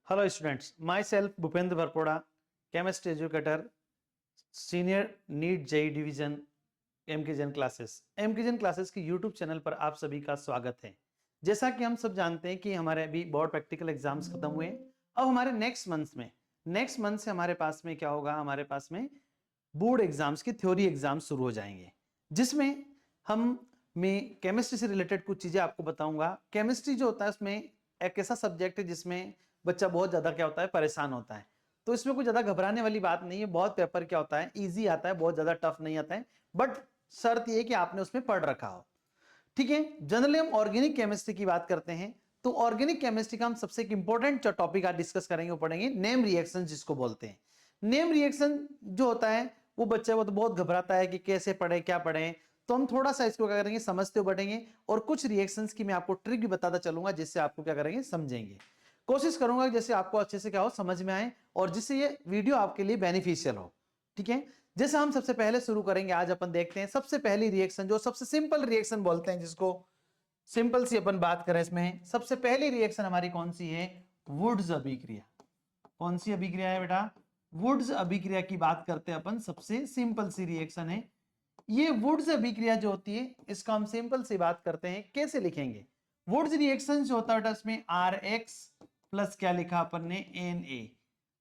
Hello students, myself Bhupendra Barpoda, chemist educator, senior NEET JEE division MKGen classes की YouTube channel पर आप सभी का स्वागत है। जैसा कि हम सब जानते हैं कि हमारे अभी बोर्ड प्रैक्टिकल एग्जाम्स खत्म हुए। अब हमारे नेक्स्ट मंथ से हमारे पास में क्या होगा, हमारे पास में बोर्ड एग्जाम्स की थ्योरी एग्जाम शुरू हो जाएंगे, जिसमें मैं केमिस्ट्री से रिलेटेड कुछ चीजें आपको बताऊंगा। केमिस्ट्री जो होता है उसमें एक ऐसा सब्जेक्ट है जिसमें बच्चा बहुत ज्यादा क्या होता है, परेशान होता है। तो इसमें कुछ ज्यादा घबराने वाली बात नहीं है। बहुत पेपर क्या होता है, इजी आता है, बहुत ज्यादा टफ नहीं आता है, बट शर्त यह कि आपने उसमें पढ़ रखा हो। ठीक है, जनरली हम ऑर्गेनिक केमिस्ट्री की बात करते हैं, तो ऑर्गेनिक केमिस्ट्री का हम सबसे एक इंपॉर्टेंट टॉपिक आज डिस्कस करेंगे, वो पढ़ेंगे नेम रिएक्शन, जिसको बोलते हैं। नेम रिएक्शन जो होता है वो बच्चा वो तो बहुत घबराता है कि कैसे पढ़े, क्या पढ़े। तो हम थोड़ा सा इसको क्या करेंगे, समझते हुए बढ़ेंगे, और कुछ रिएक्शंस की मैं आपको ट्रिक भी बताता चलूंगा, जिससे आपको क्या करेंगे, समझेंगे। कोशिश करूंगा जैसे आपको अच्छे से क्या हो, समझ में आए, और जिससे ये वीडियो आपके लिए बेनिफिशियल हो। ठीक है, जैसे हम सबसे पहले शुरू करेंगे, आज अपन देखते हैं सबसे पहली रिएक्शन, जो सबसे सिंपल रिएक्शन बोलते हैं, जिसको सिंपल सी अपन बात करें। इसमें सबसे पहली रिएक्शन हमारी कौन सी है, वुड्स अभिक्रिया। कौन सी अभिक्रिया है बेटा, वुड्स अभिक्रिया की बात करते हैं अपन। सबसे सिंपल सी रिएक्शन है ये वुड्स अभिक्रिया जो होती है, इसका हम सिंपल सी बात करते हैं, कैसे लिखेंगे। वुड्स रिएक्शन जो होता है इसमें RX प्लस क्या लिखा अपन ने, Na।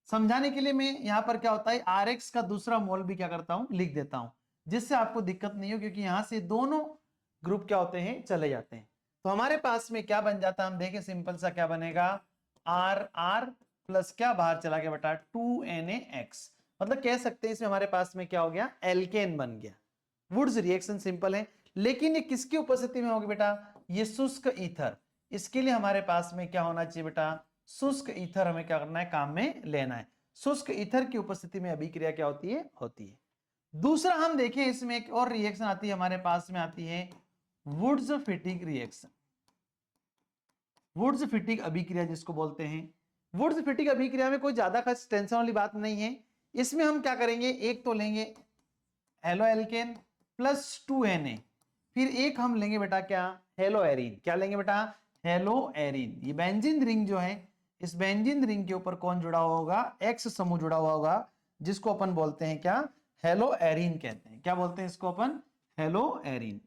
समझाने के लिए मैं यहां पर क्या होता है, RX का दूसरा मोल भी क्या करता हूं, लिख देता हूं, जिससे आपको दिक्कत नहीं हो, क्योंकि यहां से दोनों ग्रुप क्या होते हैं, चले जाते हैं। तो हमारे पास में क्या बन जाता है, हम देखें सिंपल सा क्या बनेगा, RR प्लस क्या बाहर चला गया बेटा, 2NaX। मतलब कह सकते हैं इसमें हमारे पास में क्या हो गया, एल्केन बन गया। वुड्स रिएक्शन सिंपल है, लेकिन ये किसकी उपस्थिति में होगी बेटा, ये शुष्क ईथर। इसके लिए हमारे पास में क्या होना चाहिए बेटा, शुष्क ईथर हमें क्या करना है, काम में लेना है। शुष्क ईथर की उपस्थिति में अभिक्रिया क्या होती है, होती है। दूसरा हम देखें, इसमें एक और रिएक्शन आती है हमारे पास में, आती है वुड्स फिटिग रिएक्शन। वुड्स फिटिग अभिक्रिया जिसको बोलते हैं। वुड्स फिटिग अभिक्रिया में कोई ज्यादा खास टेंशन वाली बात नहीं है। इसमें हम क्या करेंगे, एक तो लेंगे हेलो एल्केन प्लस 2Na, फिर एक हम लेंगे बेटा क्या, हेलो एरीन। क्या लेंगे बेटा, हेलो एरीन। ये बेंजीन रिंग जो है, इस बेंजीन रिंग के ऊपर कौन जुड़ा हुआ होगा, एक्स समूह जुड़ा हुआ होगा, जिसको अपन बोलते हैं क्या, हेलो एरीन कहते हैं। क्या बोलते हैं इसको अपन, हेलो एरीन।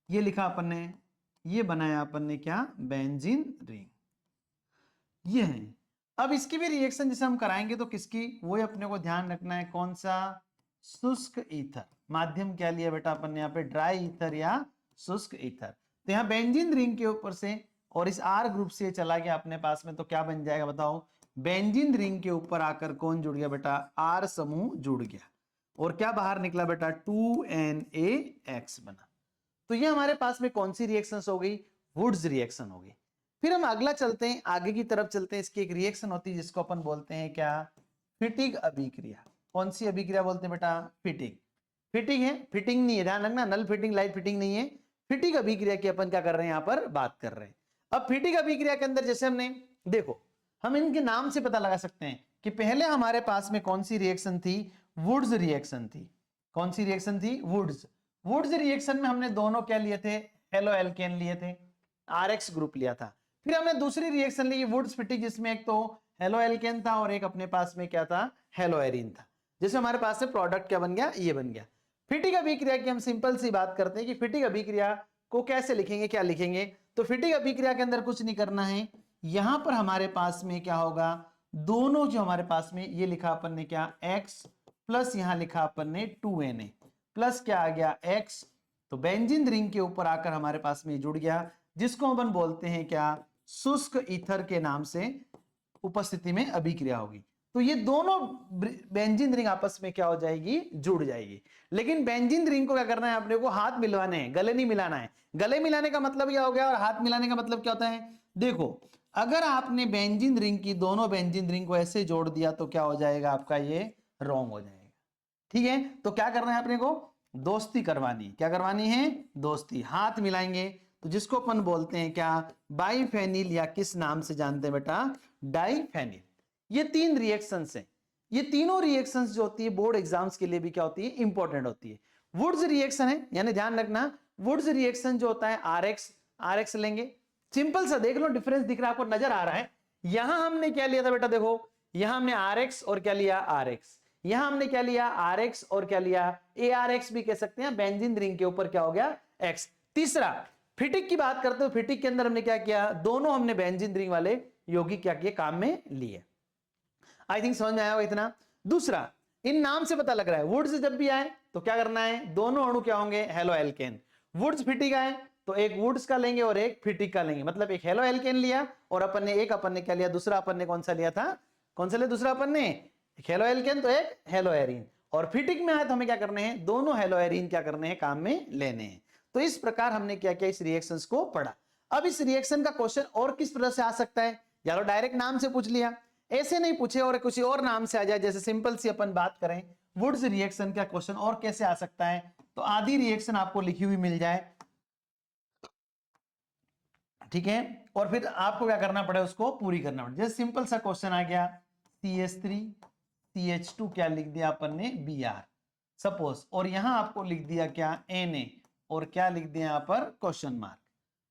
ये लिखा अपन ने, ये बनाया अपन ने क्या, बेंजीन रिंग, ये है। अब इसकी भी रिएक्शन जैसे हम कराएंगे तो किसकी, वो अपने को ध्यान रखना है, कौन सा, शुष्क ईथर। माध्यम क्या लिया बेटा अपन ने यहाँ पे, ड्राई ईथर या शुष्क ईथर। तो यहाँ बेंजीन रिंग के ऊपर से और इस R ग्रुप से चला गया अपने पास में, तो क्या बन जाएगा बताओ, बेंजीन रिंग के ऊपर आकर कौन जुड़ गया बेटा, R समूह जुड़ गया, और क्या बाहर निकला बेटा, 2NaX बना। तो ये हमारे पास में कौन सी रिएक्शंस हो गई, वुड्स रिएक्शन हो गई। फिर हम अगला चलते हैं, आगे की तरफ चलते हैं। इसकी एक रिएक्शन होती है जिसको अपन बोलते हैं क्या, फिटिग अभिक्रिया। कौन सी अभिक्रिया बोलते हैं बेटा, फिटिग। फिटिंग है, फिटिंग नहीं है, ध्यान रखना, नल फिटिंग लाइट फिटिंग नहीं है। फिटिग अभिक्रिया की अपन क्या कर रहे हैं, यहां पर बात कर रहे हैं। अब फिटिग अभिक्रिया के अंदर जैसे हमने देखो, हम इनके नाम से पता लगा सकते हैं कि पहले हमारे पास में कौन सी रिएक्शन थी, वुड्स रिएक्शन थी। कौन सी रिएक्शन थी, वुड्स। वुड्स रिएक्शन में हमने दोनों क्या लिए थे, हेलो एल्केन लिए थे, RX ग्रुप लिया था। फिर हमने दूसरी रिएक्शन ली वुड्स फिटिग, जिसमें एक तो हेलो एल्केन था और एक अपने पास में क्या था, हेलो एरीन था। जैसे हमारे पास से प्रोडक्ट क्या बन गया, ये बन गया। फिटिग अभिक्रिया की हम सिंपल सी बात करते हैं कि फिटिग अभिक्रिया को कैसे लिखेंगे, क्या लिखेंगे। तो फिटिग अभिक्रिया के अंदर कुछ नहीं करना है, यहां पर हमारे पास में क्या होगा, दोनों जो हमारे पास में ये लिखा अपन ने क्या, X प्लस यहां लिखा अपन ने 2Na प्लस क्या आ गया, X। तो बेंजीन रिंग के ऊपर आकर हमारे पास में जुड़ गया, जिसको अपन बोलते हैं क्या, शुष्क ईथर के नाम से उपस्थिति में अभिक्रिया होगी। तो ये दोनों बेंजीन रिंग आपस में क्या हो जाएगी, जुड़ जाएगी। लेकिन बेंजीन रिंग को क्या करना है, अपने को हाथ मिलवाने हैं, गले नहीं मिलाना है। गले मिलाने का मतलब क्या हो गया, और हाथ मिलाने का मतलब क्या होता है, देखो अगर आपने बेंजीन रिंग की दोनों बेंजीन रिंग को ऐसे जोड़ दिया तो क्या हो जाएगा आपका, ये रॉन्ग हो जाएगा। ठीक है, तो क्या करना है अपने को, दोस्ती करवानी। क्या करवानी है, दोस्ती, हाथ मिलाएंगे। तो जिसको अपन बोलते हैं क्या, बाइफेनिल, या किस नाम से जानते हैं बेटा, डाइफेनिल। ये तीन रिएक्शंस हैं। ये तीनों रिएक्शंस जो होती है बोर्ड एग्जाम्स के लिए भी क्या होती है, इंपॉर्टेंट होती है। वुड्स रिएक्शन है, यानी ध्यान रखना, वुड्स रिएक्शन जो होता है RX लेंगे। सिंपल सा देख लो, डिफरेंस दिख रहा है आपको, नजर आ रहा है। यहां हमने क्या लिया था बेटा, देखो यहां हमने RX और क्या लिया RX, यहां हमने क्या लिया RX और क्या लिया ARX भी कह सकते हैं, बेंजीन रिंग के ऊपर क्या हो गया X। तीसरा फिटिक की बात करते हो, फिटिक के अंदर हमने क्या किया, दोनों हमने बेंजीन रिंग वाले यौगिक क्या किए, काम में लिए। आई थिंक समझ में आया होगा इतना। दूसरा, इन नाम से पता लग रहा है वुड्स जब भी आए तो क्या करना है, दोनों अणु क्या होंगे हेलो एल्केन। वुड्स फिटिक आए तो एक वुड्स का लेंगे और एक फिटिक का लेंगे, मतलब एक हेलो एल्केन लिया और अपन ने क्या लिया, दूसरा अपन ने कौन सा लिया था, कौन सा लिया दूसरा अपन ने, एक हेलो एल्केन तो एक हेलो एरीन। और फिटिक में आए तो हमें क्या करने हैं, दोनों हेलो एरीन क्या करने हैं, काम में लेने हैं। तो इस प्रकार हमने क्या किया, इस रिएक्शंस को पढ़ा। अब इस रिएक्शन का क्वेश्चन और किस तरह से आ सकता है, या तो डायरेक्ट नाम से पूछ लिया, ऐसे नहीं पूछे और किसी और नाम से आ जाए, जैसे सिंपल सी अपन बात करें वुड्स रिएक्शन का क्वेश्चन और कैसे आ सकता है, तो आधी रिएक्शन आपको लिखी हुई मिल जाए, ठीक है, और फिर आपको क्या करना पड़े, उसको पूरी करना पड़े। जैसे सिंपल सा क्वेश्चन आ गया CH3 CH2 क्या लिख दिया अपन ने Br सपोज, और यहां आपको लिख दिया क्या Na, और क्या लिख दिया यहां पर क्वेश्चन मार्क।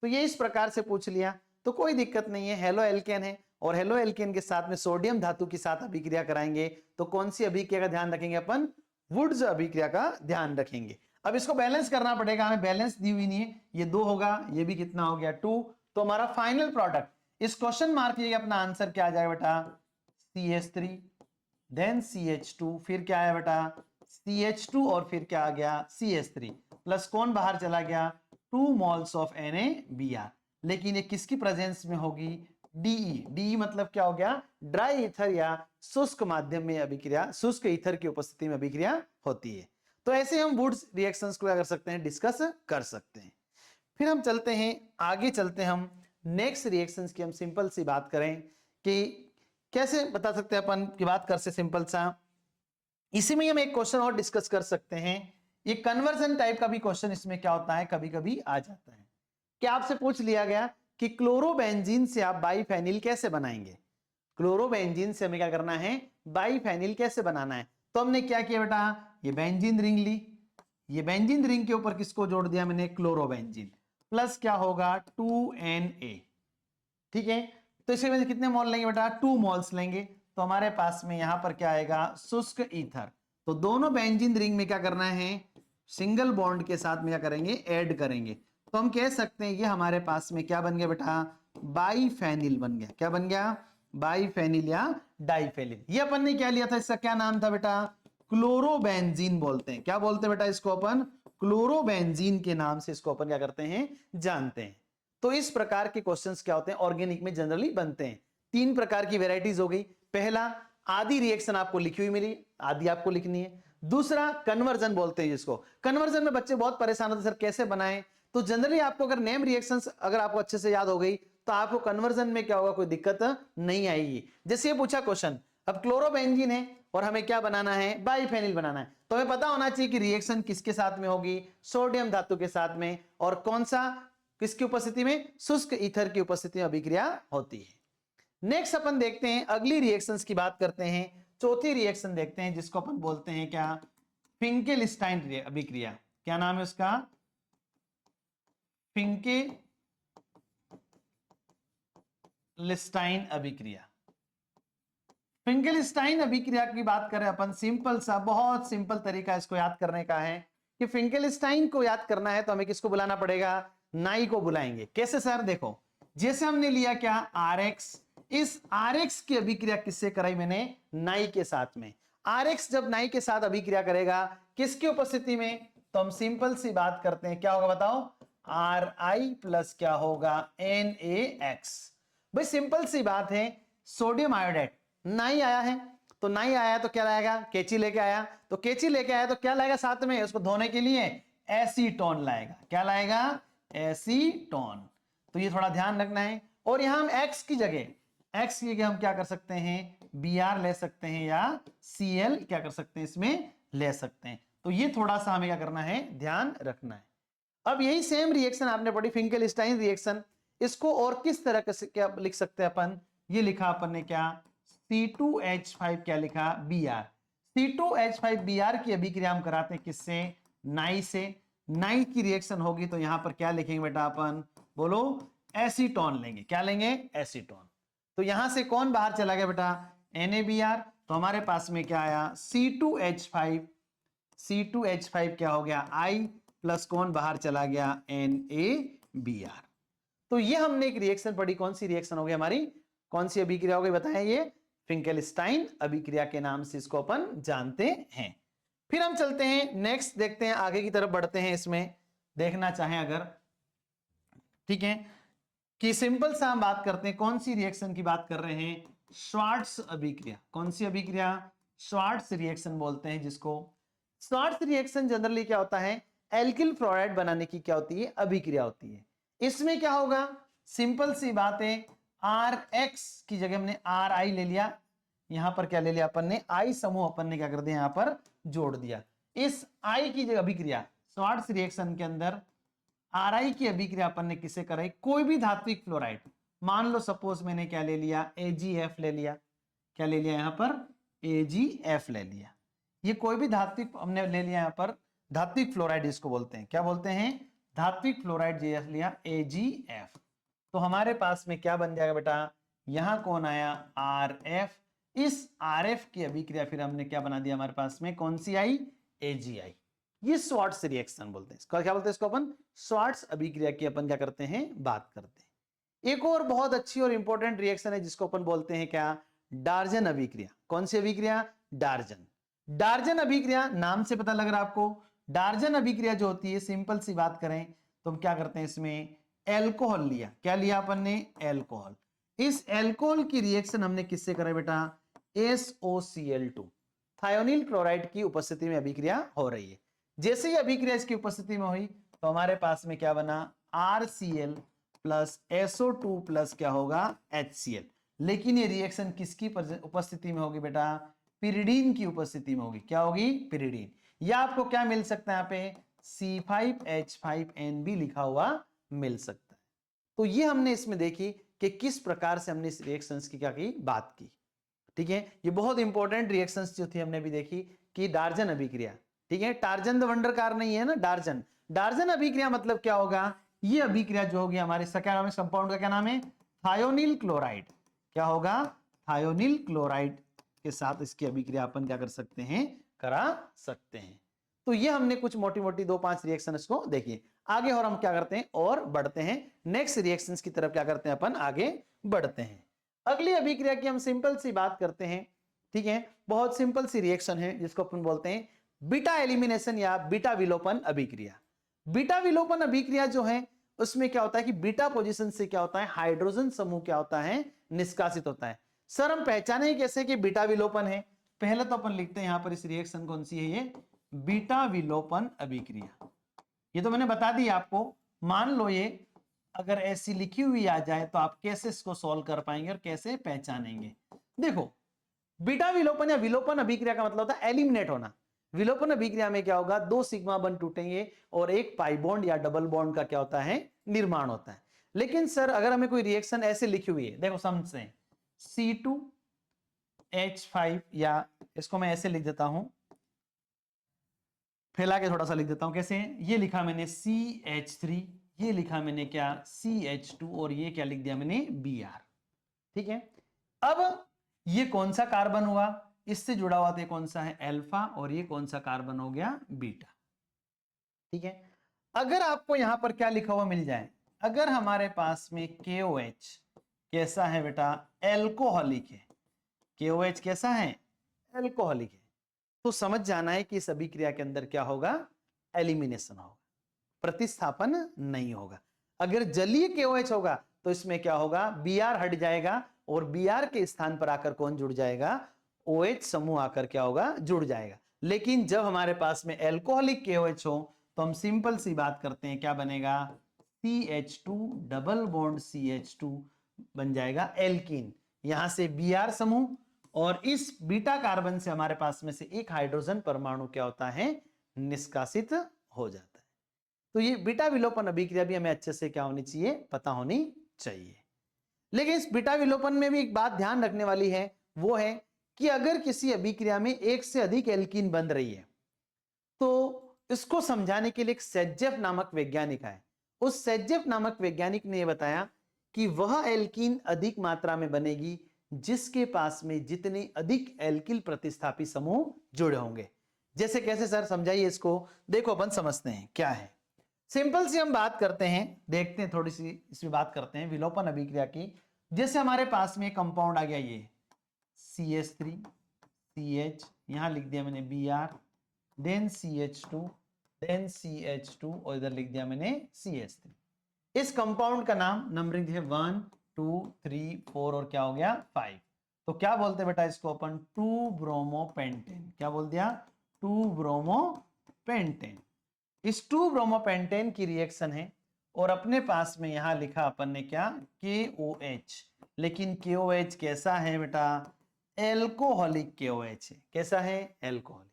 तो ये इस प्रकार से पूछ लिया तो कोई दिक्कत नहीं है, हेलो एल्केन है और हेलो एल्केन के साथ में सोडियम धातु के साथ अभिक्रिया कराएंगे, तो कौन सी अभिक्रिया का ध्यान रखेंगे अपन, वुड्स अभिक्रिया का ध्यान रखेंगे। अब इसको बैलेंस करना पड़ेगा, हमें बैलेंस दी हुई नहीं है, ये 2 होगा, ये भी कितना हो गया 2, तो हमारा फाइनल प्रोडक्ट इस क्वेश्चन मार्क ये अपना आंसर क्या आ जाएगा बेटा, CH3 देन CH2, फिर क्या है बेटा CH2 और फिर क्या आ गया CH3 प्लस कौन बाहर चला गया 2 मोल्स ऑफ NaBr, लेकिन ये किसकी प्रेजेंस में होगी, DE मतलब क्या हो गया, ड्राई ईथर या शुष्क माध्यम में अभिक्रिया, शुष्क ईथर की उपस्थिति में अभिक्रिया होती है। तो ऐसे हम वुड्स रिएक्शंस को क्या कर सकते हैं, डिस्कस कर सकते हैं। फिर हम चलते हैं आगे, चलते हैं हम नेक्स्ट रिएक्शंस की, हम सिंपल सी बात करें कि कैसे बता सकते हैं अपन की बात कर से सिंपल सा, इसी में हम एक क्वेश्चन और डिस्कस कर सकते हैं। ये कन्वर्जन टाइप का भी क्वेश्चन इसमें क्या होता है, कभी कभी आ जाता है कि आपसे पूछ लिया गया कि क्लोरोबेंजीन से आप बाइफेनिल कैसे बनाएंगे, क्लोरोबेंजीन से हमें क्या करना है, बाइफेनिल कैसे बनाना है। तो हमने क्या किया बेटा, ये बेंजीन रिंग ली, ये बेंजीन रिंग के ऊपर किसको जोड़ दिया मैंने, क्लोरोबेंजीन, प्लस क्या होगा 2Na, ठीक है। तो इसके में कितने मोल लेंगे बेटा, 2 मोल्स लेंगे, तो हमारे पास में यहां पर क्या आएगा, शुष्क ईथर। तो दोनों बेंजीन रिंग में क्या करना है, सिंगल बॉन्ड के साथ में क्या करेंगे, ऐड करेंगे। तो हम कह सकते हैं ये हमारे पास में क्या बन गया बेटा, बाइफेनिल बन गया, क्या बन गया, बाइफेनिल या डाइफेनिल। ये अपन ने क्या लिया था, इसका क्या नाम था बेटा, क्लोरोबेंजीन बोलते हैं, क्या बोलते हैं बेटा इसको अपन, क्लोरोबेंजीन के नाम से इसको अपन क्या करते हैं, जानते हैं। तो इस प्रकार के क्वेश्चंस क्या होते हैं, ऑर्गेनिक में जनरली बनते हैं। 3 प्रकार की वेराइटीज हो गई, पहला आधी रिएक्शन आपको लिखी हुई मिली, आधी आपको लिखनी है। दूसरा कन्वर्जन बोलते हैं जिसको, कन्वर्जन में बच्चे बहुत परेशान होते सर कैसे बनाएं, तो जनरली आपको अगर नेम रिएक्शंस अगर आपको अच्छे से याद हो गई तो आपको कन्वर्जन में क्या होगा, कोई दिक्कत नहीं आएगी। जैसे ये पूछा क्वेश्चन, अब क्लोरोबेंजीन है और हमें क्या बनाना है, बाइफेनिल बनाना है, तो हमें पता होना चाहिए कि रिएक्शन किसके साथ में होगी, सोडियम धातु के साथ में, और कौन सा, किसकी उपस्थिति में, शुष्क ईथर की उपस्थिति में अभिक्रिया होती है। नेक्स्ट अपन देखते हैं अगली रिएक्शंस की बात करते हैं, चौथी रिएक्शन देखते हैं जिसको अपन बोलते हैं क्या, फिंकेलस्टाइन अभिक्रिया, क्या नाम है उसका, फिंकेलस्टाइन अभिक्रिया। फिंकेलस्टाइन अभिक्रिया की बात करें अपन, सिंपल सा बहुत सिंपल तरीका इसको याद करने का है कि फिंकेलस्टाइन को याद करना है तो हमें किसको बुलाना पड़ेगा, नाई को बुलाएंगे। कैसे सर, देखो जैसे हमने लिया क्या RX, इस RX की अभिक्रिया किससे कराई मैंने, नाई के साथ में। RX जब नाई के साथ अभिक्रिया करेगा किसकी उपस्थिति में, तो हम सिंपल सी बात करते हैं, क्या होगा बताओ, Ri प्लस क्या होगा NaX। भाई सिंपल सी बात है, सोडियम आयोडाइड नाई आया है, तो नाई आया तो क्या लाएगा, केची लेके आया, तो केची लेके आया तो क्या लाएगा साथ में, उसको धोने के लिए एसीटोन लाएगा, क्या लाएगा, एसीटोन। तो ये थोड़ा ध्यान रखना है। और यहां हम एक्स की जगह हम क्या कर सकते हैं, Br ले सकते हैं या Cl क्या कर सकते हैं इसमें ले सकते हैं। तो ये थोड़ा सा हमें क्या करना है, ध्यान रखना है। अब यही सेम रिएक्शन आपने पढ़ी फिंकेलस्टाइन रिएक्शन, इसको और किस तरह से क्या लिख सकते हैं अपन, ये लिखा अपन ने क्या, C2H5 क्या लिखा, Br। C2H5Br की अभिक्रिया हम कराते हैं किससे, नाई से। नाई की रिएक्शन होगी तो यहां पर क्या लिखेंगे बेटा अपन, बोलो एसीटोन लेंगे, क्या लेंगे, एसीटोन। तो यहां से कौन बाहर चला गया बेटा, NaBr। तो हमारे पास में क्या आया, C2H5, C2H5 क्या हो गया I, प्लस कौन बाहर चला गया, NaBr। तो ये हमने एक रिएक्शन पढ़ी, कौन सी रिएक्शन हो गई हमारी, कौन सी अभिक्रिया हो गई बताएं, ये फिंकेलस्टाइन अभिक्रिया के नाम से इसको अपन जानते हैं। फिर हम चलते हैं नेक्स्ट, देखते हैं आगे की तरफ बढ़ते हैं, इसमें देखना चाहें अगर, ठीक है, कि सिंपल सा हम बात करते हैं, कौन सी रिएक्शन की बात कर रहे हैं, श्वार्ट्ज अभिक्रिया। कौन सी अभिक्रिया, श्वार्ट्ज रिएक्शन बोलते हैं जिसको। श्वार्ट्ज रिएक्शन जनरली क्या होता है, एल्किल फ्लोराइड बनाने की क्या होती है, अभिक्रिया होती है। इसमें क्या होगा, सिंपल सी बात है, RX की जगह हमने RI ले लिया, यहां पर क्या ले लिया अपन ने, I समूह अपन ने क्या कर दिया, यहां पर जोड़ दिया। इस I की जगह अभिक्रिया श्वार्ट्ज रिएक्शन के अंदर RI की अभिक्रिया अपन ने किसे कराई, कोई भी धात्विक फ्लोराइड, मान लो सपोज मैंने क्या ले लिया, AgF ले लिया, क्या ले लिया यहां पर, AgF ले लिया। ये कोई भी धात्विक हमने ले लिया, यहां पर धात्विक फ्लोराइड इसको बोलते हैं, क्या बोलते हैं, धात्विक फ्लोराइड लिया AgF। तो हमारे पास में क्या बन जाएगा बेटा, यहां कौन आया, RF। इस RF की अभिक्रिया फिर हमने क्या बना दिया, हमारे पास में कौन सी आई, AgI। ये श्वार्ट्ज रिएक्शन बोलते हैं, इसको क्या बोलते हैं, इसको अपन श्वार्ट्ज अभिक्रिया की अपन क्या करते हैं, बात करते हैं। एक और बहुत अच्छी और इंपॉर्टेंट रिएक्शन है जिसको अपन बोलते हैं क्या, डार्जन अभिक्रिया। कौन सी अभिक्रिया, डार्जन। डार्जन अभिक्रिया नाम से पता लग रहा है आपको, डार्जन अभिक्रिया जो होती है, सिंपल सी बात करें तो हम क्या करते हैं, इसमें एल्कोहल लिया, क्या लिया अपन ने, एल्कोहल। इस एल्कोहल की रिएक्शन हमने किससे करा बेटा, SOCl2, थायोनिल क्लोराइड की उपस्थिति में अभिक्रिया हो रही है। जैसे ही अभिक्रिया इसकी उपस्थिति में हुई तो हमारे पास में क्या बना, RCl प्लस SO2 प्लस क्या होगा, HCl। लेकिन ये रिएक्शन किसकी उपस्थिति में होगी बेटा, पिरिडीन की उपस्थिति में होगी, क्या होगी, पिरिडीन। या आपको क्या मिल सकता है यहाँ पे, C5H5N भी लिखा हुआ मिल सकता है। तो ये हमने इसमें देखी कि किस प्रकार से हमने इस रिएक्शंस की क्या की, बात की, ठीक है। ये बहुत इंपॉर्टेंट रिएक्शंस जो थी हमने भी देखी कि डार्जन अभिक्रिया, ठीक है, टार्जन द वंडर कार नहीं है ना, डार्जन। डार्जन अभिक्रिया मतलब क्या होगा, ये अभिक्रिया जो होगी हमारे क्या नाम है, कंपाउंड का क्या नाम है, थायोनिल क्लोराइड। क्या होगा, थायोनिल क्लोराइड के साथ इसकी अभिक्रिया अपन क्या कर सकते हैं, करा सकते हैं। तो ये हमने कुछ मोटी मोटी 2-5 रिएक्शन इसको देखिए। आगे और हम क्या करते हैं, और बढ़ते हैं नेक्स्ट रिएक्शंस की तरफ, क्या करते हैं अपन, आगे बढ़ते हैं। अगली अभिक्रिया की हम सिंपल सी बात करते हैं, ठीक है, बहुत सिंपल सी रिएक्शन है जिसको अपन बोलते हैं बीटा एलिमिनेशन या बीटा विलोपन अभिक्रिया। बीटा विलोपन अभिक्रिया जो है उसमें क्या होता है कि बीटा पोजीशन से क्या होता है, हाइड्रोजन समूह क्या होता है, निष्कासित होता है। सर हम पहचाने कैसे कि बीटा विलोपन है, पहले तो अपन लिखते हैं यहां पर इस रिएक्शन कौन सी है, ये बीटा विलोपन अभिक्रिया। ये तो मैंने बता दी आपको, मान लो ये अगर ऐसी लिखी हुई आ जाए तो आप कैसे इसको सॉल्व कर पाएंगे और कैसे पहचानेंगे। देखो, बीटा विलोपन या विलोपन अभिक्रिया का मतलब होता है एलिमिनेट होना। विलोपन अभिक्रिया में क्या होगा, 2 सिग्मा बंध टूटेंगे और एक पाई बॉन्ड या डबल बॉन्ड का क्या होता है, निर्माण होता है। लेकिन सर अगर हमें कोई रिएक्शन ऐसे लिखी हुई है, देखो समझे, C2H5, या इसको मैं ऐसे लिख देता हूं, फैला के थोड़ा सा लिख देता हूं, कैसे, ये लिखा मैंने CH3, ये लिखा मैंने क्या, CH2, और ये क्या लिख दिया मैंने, Br, ठीक है। अब ये कौन सा कार्बन हुआ, इससे जुड़ा हुआ था कौन सा है, अल्फा, और ये कौन सा कार्बन हो गया, बीटा, ठीक है। अगर आपको यहां पर क्या लिखा हुआ मिल जाए, अगर हमारे पास में KOH कैसा है बेटा, एल्कोहलिक है, KOH कैसा है, एल्कोहलिक है, तो समझ जाना है कि इस अभिक्रिया के अंदर क्या होगा, एलिमिनेशन होगा, प्रतिस्थापन नहीं होगा। अगर जलीय KOH होगा तो इसमें क्या होगा, Br हट जाएगा और Br के स्थान पर आकर कौन जुड़ जाएगा, OH समूह आकर क्या होगा, जुड़ जाएगा। लेकिन जब हमारे पास में एल्कोहलिक KOH हो तो हम सिंपल सी बात करते हैं, क्या बनेगा, CH2 डबल बॉन्ड CH2 बन जाएगा एल्कीन। यहां से Br समूह और इस बीटा कार्बन से हमारे पास में से एक हाइड्रोजन परमाणु क्या होता है, निष्कासित हो जाता है। तो ये बीटा विलोपन अभिक्रिया भी हमें अच्छे से क्या होनी चाहिए, पता होनी चाहिए। लेकिन इस बीटा विलोपन में भी एक बात ध्यान रखने वाली है, वो है कि अगर किसी अभिक्रिया में एक से अधिक एल्कीन बन रही है तो इसको समझाने के लिए एक सेज्जेफ नामक वैज्ञानिक है। उस सेज्जेफ नामक वैज्ञानिक ने यह बताया कि वह एल्कीन अधिक मात्रा में बनेगी जिसके पास में जितने अधिक एल्किल प्रतिस्थापी समूह जुड़े होंगे। जैसे कैसे सर, समझाइए इसको। देखो अपन समझते हैं क्या है। सिंपल सी हम बात करते हैं, देखते हैं थोड़ी सी इसमें बात करते हैं विलोपन अभिक्रिया की। जैसे हमारे पास में कंपाउंड आ गया ये CH3 CH, यहां लिख दिया मैंने Br, then CH2, then CH2 और इधर लिख दिया मैंने CH3। इस कंपाउंड का नाम नंबरिंग है 1 2 3 4 और क्या हो गया 5। तो क्या बोलते हैं बेटा इसको अपन 2 ब्रोमोपेंटेन। क्या बोल दिया 2 ब्रोमोपेंटेन। इस 2 ब्रोमोपेंटेन की रिएक्शन है और अपने पास में यहां लिखा अपन ने क्या KOH। लेकिन KOH कैसा है बेटा, एल्कोहलिक KOH है। कैसा है, एल्कोहलिक।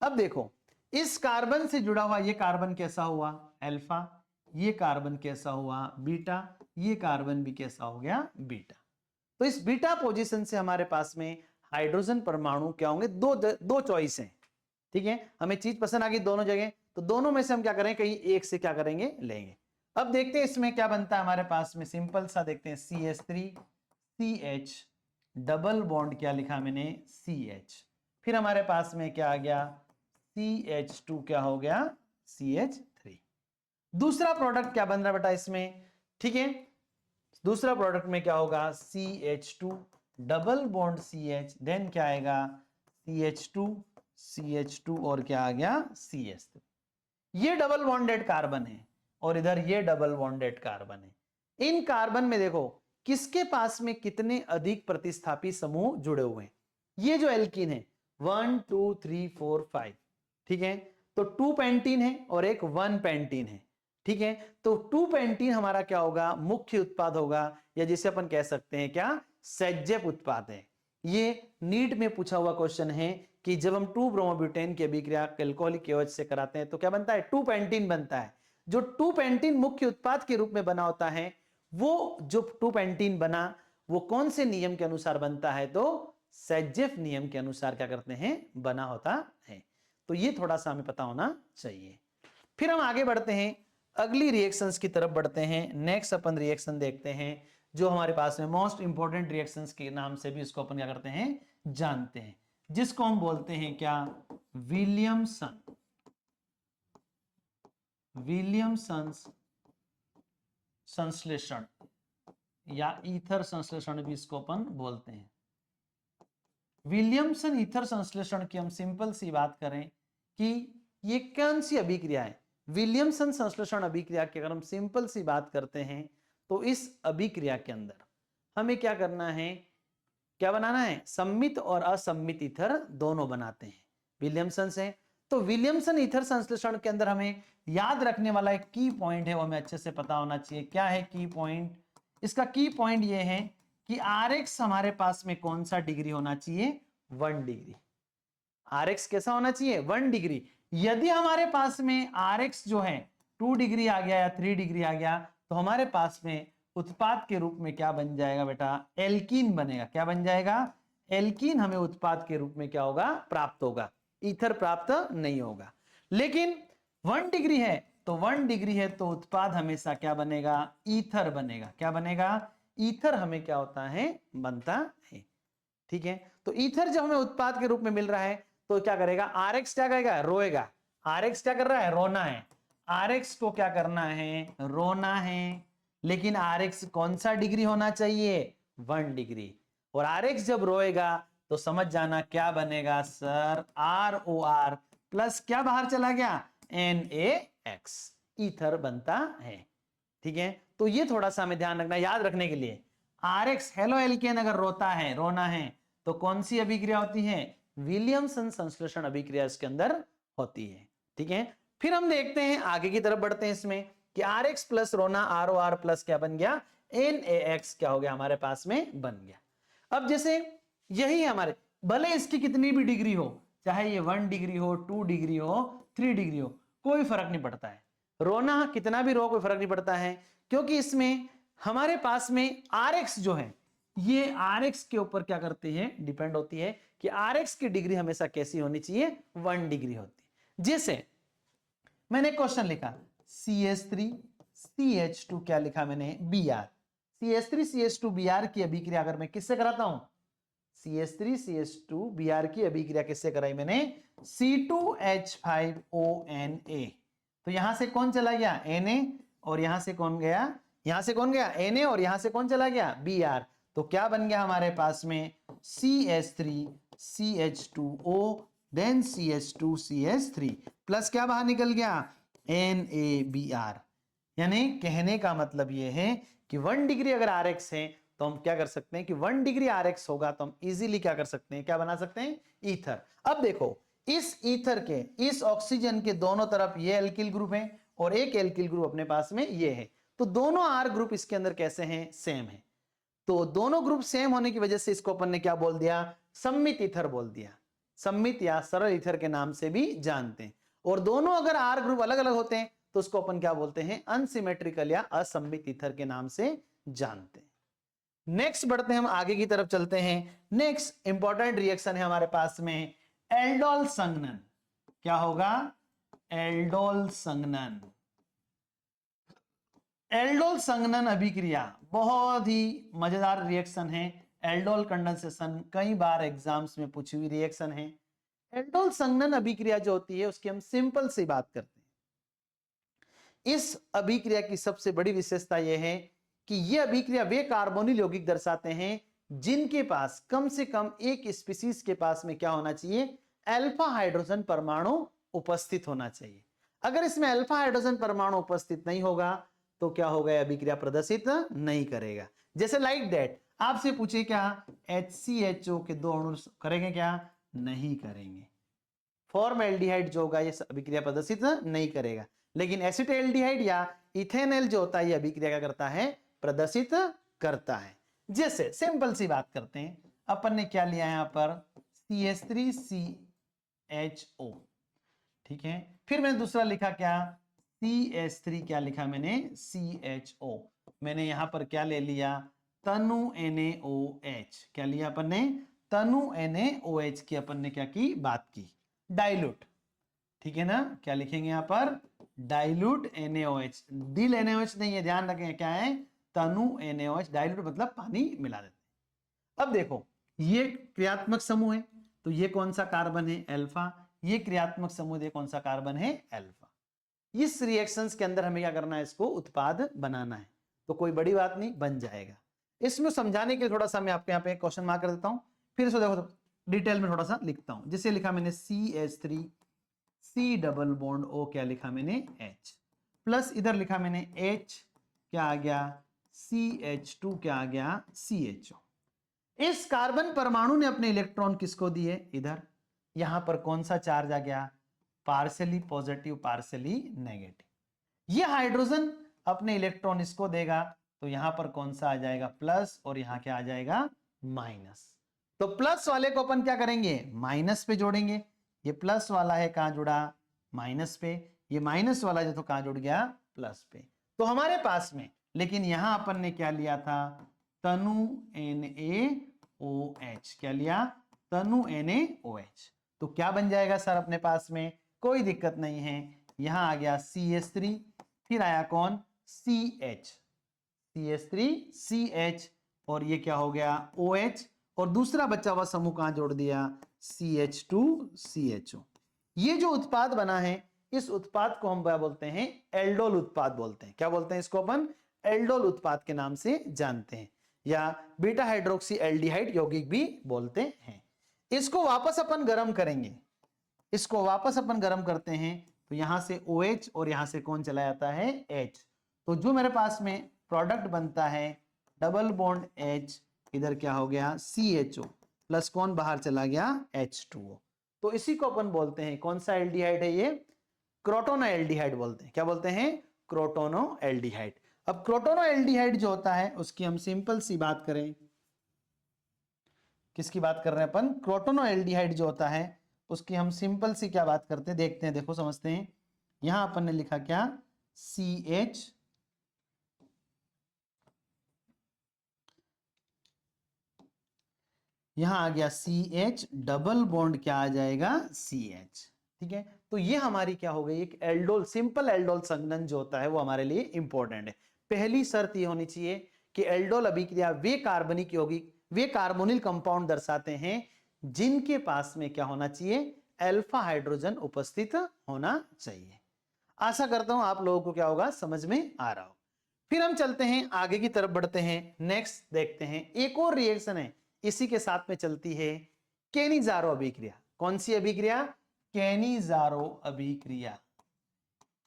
अब देखो इस कार्बन से जुड़ा हुआ ये कार्बन कैसा हुआ अल्फा, ये कार्बन कैसा हुआ बीटा, ये कार्बन भी कैसा हो गया बीटा। तो इस बीटा पोजीशन से हमारे पास में हाइड्रोजन परमाणु क्या होंगे, दो चॉइस हैं। ठीक है, हमें चीज पसंद आ गई दोनों जगह, तो दोनों में से हम क्या करें, कहीं एक से क्या करेंगे लेंगे। अब देखते हैं इसमें क्या बनता है हमारे पास में। सिंपल सा देखते हैं CH3 CH डबल बॉन्ड क्या लिखा मैंने CH, फिर हमारे पास में क्या आ गया CH2 क्या हो गया CH3। दूसरा प्रोडक्ट क्या बन रहा है बेटा इसमें, ठीक है। दूसरा प्रोडक्ट में क्या होगा CH2 double bond CH, then क्या आएगा CH2 और क्या आ गया CH3। ये डबल बॉन्डेड कार्बन है और इधर ये डबल बॉन्डेड कार्बन है। इन कार्बन में देखो किसके पास में कितने अधिक प्रतिस्थापी समूह जुड़े हुए हैं। ये जो एल्कीन है 1 2 3 4 5, ठीक है। तो 2 पेंटीन है और एक 1 पेंटीन है, ठीक है। तो 2 पेंटीन हमारा क्या होगा, मुख्य उत्पाद होगा, या जिसे अपन कह सकते हैं क्या सेज्जेप उत्पाद है। ये नीट में पूछा हुआ क्वेश्चन है कि जब हम 2 ब्रोमोब्यूटेन की अभिक्रिया अल्कोहलिक KOH से कराते हैं तो क्या बनता है 2 पेंटीन बनता है। जो 2 पेंटीन मुख्य उत्पाद के रूप में बना होता है, वो जो 2 पेंटीन बना वो कौन से नियम के अनुसार बनता है, तो सेज्जेफ नियम के अनुसार क्या करते हैं बना होता है। तो ये थोड़ा सा हमें पता होना चाहिए। फिर हम आगे बढ़ते हैं, अगली रिएक्शंस की तरफ बढ़ते हैं। नेक्स्ट अपन रिएक्शन देखते हैं जो हमारे पास में मोस्ट इंपोर्टेंट रिएक्शंस के नाम से भी इसको अपन क्या करते हैं जानते हैं, जिसको हम बोलते हैं क्या विलियमसन संश्लेषण या ईथर संश्लेषण भी इसको अपन बोलते हैं। विलियमसन ईथर संश्लेषण की हम सिंपल सी बात करें कि ये कौन सी अभिक्रिया है। विलियमसन संश्लेषण अभिक्रिया की अगर हम सिंपल सी बात करते हैं तो इस अभिक्रिया के अंदर हमें क्या करना है, क्या बनाना है, सम्मित और असम्मित ईथर दोनों बनाते हैं विलियमसन से। तो विलियमसन ईथर संश्लेषण के अंदर हमें याद रखने वाला एक की पॉइंट है, वो हमें अच्छे से पता होना चाहिए। क्या है की पॉइंट, इसका की पॉइंट ये है कि Rx हमारे पास में कौन सा डिग्री होना चाहिए 1 डिग्री। Rx कैसा होना चाहिए 1 डिग्री। यदि हमारे पास में Rx जो है 2 डिग्री आ गया या 3 डिग्री आ गया तो हमारे पास में उत्पाद के रूप में क्या बन जाएगा बेटा, एल्कीन बनेगा। क्या बन जाएगा, एल्कीन हमें उत्पाद के रूप में क्या होगा प्राप्त होगा, ईथर प्राप्त नहीं होगा। लेकिन 1 डिग्री है तो 1 डिग्री है तो उत्पाद हमेशा क्या बनेगा, ईथर बनेगा। क्या बनेगा, ईथर हमें क्या होता है बनता है। ठीक है, तो ईथर जब हमें उत्पाद के रूप में मिल रहा है तो क्या करेगा, Rx क्या करेगा रोएगा। Rx क्या कर रहा है रोना है, Rx को क्या करना है रोना है। लेकिन Rx कौन सा डिग्री होना चाहिए 1 डिग्री। और Rx जब रोएगा तो समझ जाना क्या बनेगा सर, ROR प्लस क्या बाहर चला गया NaX, ईथर बनता है। ठीक है, तो ये थोड़ा सा हमें ध्यान रखना, याद रखने के लिए। Rx हेलो एल्केन अगर रोता है रोना है तो कौन सी अभिक्रिया होती है, विलियमसन संश्लेषण अभिक्रिया इसके अंदर होती है। ठीक है, फिर हम देखते हैं आगे की तरफ बढ़ते हैं इसमें कि Rx प्लस रोना ROR प्लस क्या बन गया NaX क्या हो गया हमारे पास में बन गया। अब जैसे यही हमारे, भले इसकी कितनी भी डिग्री हो, चाहे ये 1 डिग्री हो 2 डिग्री हो 3 डिग्री हो, कोई फर्क नहीं पड़ता है। रोना कितना भी रो कोई फर्क नहीं पड़ता है, क्योंकि इसमें हमारे पास में Rx जो है ये Rx के ऊपर क्या करती है डिपेंड होती है कि Rx की डिग्री हमेशा कैसी होनी चाहिए 1 डिग्री होती है। जैसे मैंने क्वेश्चन लिखा CH3 CH2 क्या लिखा मैंने Br, CH3CH2Br की अभिक्रिया अगर मैं किससे कराता हूं, CH3CH2Br की अभिक्रिया किससे कराई मैंने, C2H5ONA। तो यहां से कौन चला गया, Na, और यहां से कौन गया, यहां से कौन गया, Na, और यहां से कौन चला गया, Br। तो क्या बन गया हमारे पास में, CH3CH2O देन CH2CH3 प्लस क्या बाहर निकल गया, NaBr। यानी कहने का मतलब यह है कि 1 डिग्री अगर Rx है तो हम क्या कर सकते हैं कि 1 डिग्री Rx होगा तो हम इजीली क्या कर सकते हैं, क्या बना सकते हैं, ईथर। अब देखो इस ईथर के, इस ऑक्सीजन के दोनों तरफ ये एल्किल ग्रुप है और एक एल्किल ग्रुप अपने पास में ये है, तो दोनों R ग्रुप इसके अंदर कैसे हैं, सेम है। तो दोनों ग्रुप सेम होने की वजह से इसको अपन ने क्या बोल दिया, सममित ईथर बोल दिया, सममित या सरल ईथर के नाम से भी जानते हैं। और दोनों अगर R ग्रुप अलग अलग होते हैं तो उसको अपन क्या बोलते हैं, अनसिमेट्रिकल या असममित ईथर के नाम से जानते हैं। नेक्स्ट बढ़ते हैं, हम आगे की तरफ चलते हैं। नेक्स्ट इंपॉर्टेंट रिएक्शन है हमारे पास में एल्डोल संघनन। क्या होगा, एल्डोल संघनन। एल्डोल संघनन अभिक्रिया बहुत ही मजेदार रिएक्शन है। एल्डोल कंडेंसेशन कई बार एग्जाम्स में पूछी हुई रिएक्शन है। एल्डोल संघनन अभिक्रिया जो होती है उसकी हम सिंपल सी बात करते हैं। इस अभिक्रिया की सबसे बड़ी विशेषता यह है कि यह अभिक्रिया वे कार्बोनिल यौगिक दर्शाते हैं जिनके पास कम से कम एक स्पीसीज के पास में क्या होना चाहिए, अल्फा हाइड्रोजन परमाणु उपस्थित होना चाहिए। अगर इसमें अल्फा हाइड्रोजन परमाणु उपस्थित नहीं होगा तो क्या होगा, अभिक्रिया प्रदर्शित नहीं करेगा। जैसे लाइक दैट आपसे पूछे क्या HCHO के 2 अणु करेंगे, क्या नहीं करेंगे। फॉर्मएल्डिहाइड जो होगा ये अभिक्रिया प्रदर्शित नहीं करेगा, लेकिन एसिटाल्डिहाइड या इथेनॉल जो होता है ये अभिक्रिया क्या करता है, प्रदर्शित करता है। जैसे सिंपल सी बात करते हैं, अपन ने क्या लिया यहां पर CH3CHO, ठीक है। फिर मैंने दूसरा लिखा क्या, CH3, क्या लिखा मैंने CHO। मैंने यहां पर क्या ले लिया, तनु NaOH। क्या लिया अपन ने, तनु NaOH की अपन ने क्या की, बात की, डाइल्यूट, ठीक है ना। क्या लिखेंगे यहां पर, डाइल्यूट NaOH, दिल NaOH नहीं है, ध्यान रखें क्या है, तनु NaOH। डाइल्यूट मतलब पानी मिला देते हैं। अब देखो ये क्रियात्मक समूह है तो ये कौन सा कार्बन है, अल्फा। ये क्रियात्मक समूह है, कौन सा कार्बन है, अल्फा। इस रिएक्शंस के अंदर हमें क्या करना है, इसको उत्पाद बनाना है। तो कोई बड़ी बात नहीं, बन जाएगा। इसमें समझाने के लिए थोड़ा सा मैं आपके यहाँ पे क्वेश्चन मार्क कर देता हूं, फिर इसको देखो डिटेल में थोड़ा सा लिखता हूं। जिसे लिखा मैंने CH3 C double bond O, क्या लिखा मैंने H, प्लस इधर लिखा मैंने H, क्या आ गया CH2, क्या आ गया CHO। इस कार्बन परमाणु ने अपने इलेक्ट्रॉन किसको दिए, इधर। यहां पर कौन सा चार्ज आ गया, पार्शियली पॉजिटिव पार्शियली नेगेटिव। ये हाइड्रोजन अपने इलेक्ट्रॉन इसको देगा तो यहां पर कौन सा आ जाएगा, प्लस, और यहां क्या आ जाएगा, माइनस। तो प्लस वाले को अपन क्या करेंगे, माइनस पे जोड़ेंगे। ये प्लस वाला है कहां जुड़ा, माइनस पे। ये माइनस वाला जो तो कहां जुड़ गया, प्लस पे। तो हमारे पास में, लेकिन यहां अपन ने क्या लिया था, तनु NaOH। क्या लिया, तनु NaOH। तो क्या बन जाएगा सर अपने पास में, कोई दिक्कत नहीं है। यहां आ गया CH3, फिर आया कौन, CH, CH3CH, और ये क्या हो गया OH, और दूसरा बचा हुआ समूह कहां जोड़ दिया, CH2CHO। ये जो उत्पाद बना है इस उत्पाद को हम क्या बोलते हैं, एल्डोल उत्पाद बोलते हैं। क्या बोलते हैं इसको अपन, एल्डोल उत्पाद के नाम से जानते हैं, या बीटा हाइड्रोक्सी एल्डिहाइड यौगिक भी बोलते हैं। इसको वापस अपन गर्म करेंगे, इसको वापस अपन गर्म करते हैं तो यहां से OH और यहां से कौन चला जाता है, H। तो जो मेरे पास में प्रोडक्ट बनता है डबल बॉन्ड H, इधर क्या हो गया CHO, प्लस कौन बाहर चला गया, H2O। तो इसी को अपन बोलते हैं, कौन सा एल्डिहाइड है ये, क्रोटोनो एल्डिहाइड बोलते हैं। क्या बोलते हैं, क्रोटोनो एल्डिहाइड। अब क्रोटोनो एल्डिहाइड जो होता है उसकी हम सिंपल सी बात करें, किसकी बात कर रहे हैं अपन, क्रोटोनो एल्डिहाइड जो होता है उसकी हम सिंपल सी क्या बात करते हैं, देखते हैं, देखो समझते हैं। यहां अपन ने लिखा क्या, CH, यहां आ गया CH, डबल बॉन्ड क्या आ जाएगा, CH। ठीक है, तो ये हमारी क्या हो गई, एक एल्डोल, सिंपल एल्डोल संघनन जो होता है वो हमारे लिए इंपॉर्टेंट है। पहली शर्त ये होनी चाहिए कि एल्डोल अभिक्रिया वे कार्बनिक यौगिक, वे कार्बोनिल कंपाउंड दर्शाते हैं जिनके पास में क्या होना चाहिए, अल्फा हाइड्रोजन उपस्थित होना चाहिए। आशा करता हूं आप लोगों को क्या होगा, समझ में आ रहा हो। फिर हम चलते हैं आगे की तरफ बढ़ते हैं। नेक्स्ट देखते हैं एक और रिएक्शन है, इसी के साथ में चलती है केनिज़ारो अभिक्रिया। कौन सी अभिक्रिया, केनिज़ारो अभिक्रिया।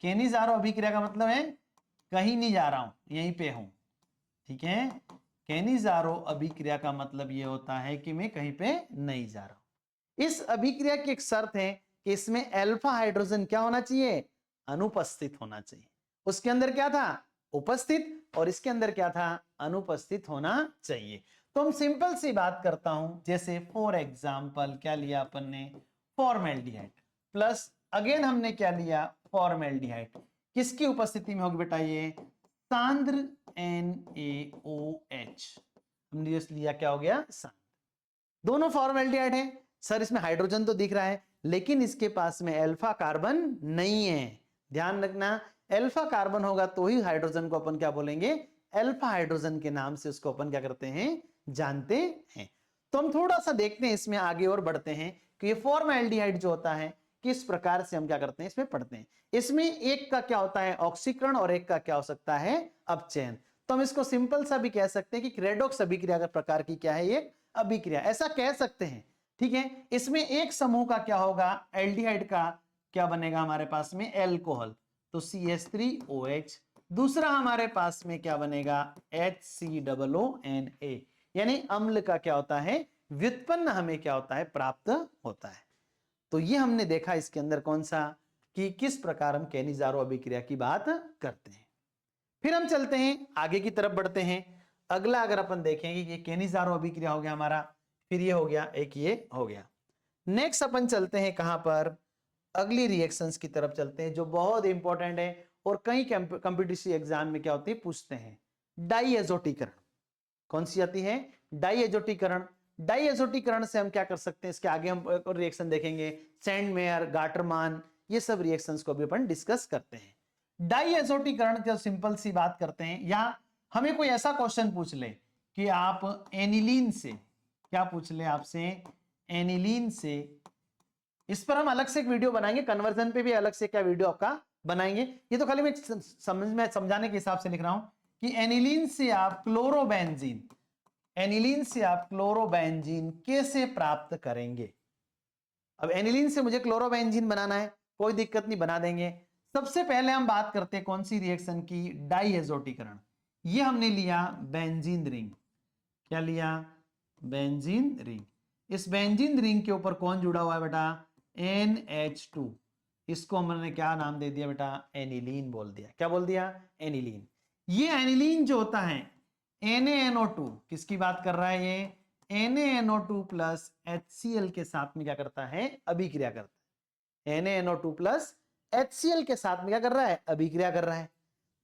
केनिज़ारो अभिक्रिया का मतलब है कहीं नहीं जा रहा हूं, यहीं पे हूं, ठीक है। केनिज़ारो अभिक्रिया का मतलब यह होता है कि मैं कहीं पे नहीं जा रहा हूं। इस अभिक्रिया की एक शर्त है कि इसमें अल्फा हाइड्रोजन क्या होना चाहिए, अनुपस्थित होना चाहिए। उसके अंदर क्या था, उपस्थित, और इसके अंदर क्या था, अनुपस्थित होना चाहिए। तो हम सिंपल सी बात करता हूं, जैसे फॉर एग्जांपल क्या लिया अपन ने, फॉर्मेल्डिहाइड प्लस अगेन हमने क्या लिया, फॉर्मेल्डिहाइड। किसकी उपस्थिति में होगी बेटा, ये सांद्र NaOH। हमने लिया क्या हो गया, सांद्र। दोनों फॉर्मेल्डिहाइड है सर, इसमें हाइड्रोजन तो दिख रहा है लेकिन इसके पास में अल्फा कार्बन नहीं है। ध्यान रखना, अल्फा कार्बन होगा तो ही हाइड्रोजन को अपन क्या बोलेंगे, अल्फा हाइड्रोजन के नाम से उसको अपन क्या करते हैं, जानते हैं। तो हम थोड़ा सा देखते हैं इसमें आगे और बढ़ते हैं कि ये फॉर्मेल्डिहाइड जो होता है किस प्रकार से हम क्या करते हैं, इसमें पढ़ते हैं। इसमें एक का क्या होता है, ऑक्सीकरण, और एक का क्या हो सकता है, अपचयन। तो हम इसको सिंपल सा भी कह सकते हैं कि रेडॉक्स अभिक्रिया का प्रकार की क्या है, ये अभिक्रिया, ऐसा कह सकते हैं, ठीक है। इसमें एक समूह का क्या होगा, एल्डिहाइड का क्या बनेगा हमारे पास में, एल्कोहल, तो CH3OH। दूसरा हमारे पास में क्या बनेगा, HCOONA, यानी अम्ल का क्या होता है, व्युत्पन्न हमें क्या होता है, प्राप्त होता है। तो ये हमने देखा इसके अंदर कौन सा, कि किस प्रकार हम केनिज़ारो अभिक्रिया की बात करते हैं। फिर हम चलते हैं आगे की तरफ बढ़ते हैं। अगला अगर अपन देखेंगे, ये केनिज़ारो अभिक्रिया हो गया हमारा, फिर ये हो गया, एक ये हो गया। नेक्स्ट अपन चलते हैं कहां पर, अगली रिएक्शंस की तरफ चलते हैं जो बहुत इंपॉर्टेंट है और कई कंपटीटिव एग्जाम में क्या होती है, पूछते हैं। डाईएज़ोटीकरण। कौन सी आती है, डाईएज़ोटीकरण। डाईएज़ोटीकरण से हम क्या कर सकते हैं, इसके आगे हम एक और रिएक्शन देखेंगे, सैंडमेयर, गाटरमान, ये सब रिएक्शंस को भी अपन डिस्कस करते हैं। डाईएज़ोटीकरण की सिंपल सी बात करते हैं, या हमें कोई ऐसा क्वेश्चन पूछ ले कि आप एनिलीन से, क्या पूछ ले आपसे, एनिलीन से, इस पर हम अलग से एक वीडियो बनाएंगे, कन्वर्जन पे भी अलग से क्या वीडियो आपका बनाएंगे। ये तो खाली मैं समझाने के हिसाब से लिख रहा हूं कि एनिलीन से आप क्लोरोबेंजीन, एनिलीन से आप क्लोरोबेंजीन कैसे प्राप्त करेंगे। अब एनिलीन से मुझे क्लोरोबेंजीन बनाना है, कोई दिक्कत नहीं, बना देंगे। सबसे पहले हम बात करते हैं कौन सी रिएक्शन की, डाईएज़ोटीकरण। ये हमने लिया बेंजीन रिंग, क्या लिया, बेंजीन रिंग। इस बेंजीन रिंग के ऊपर कौन जुड़ा हुआ है बेटा, NH2। इसको हमने क्या नाम दे दिया बेटा, एनिलीन बोल दिया। क्या बोल दिया, एनिलीन। ये एनिलीन जो होता है NaNO2, किसकी बात कर रहा है ये, NaNO2 प्लस HCl के साथ में क्या करता है, अभिक्रिया करता है। NaNO2 प्लस HCl के साथ में क्या कर रहा है, अभिक्रिया कर रहा है।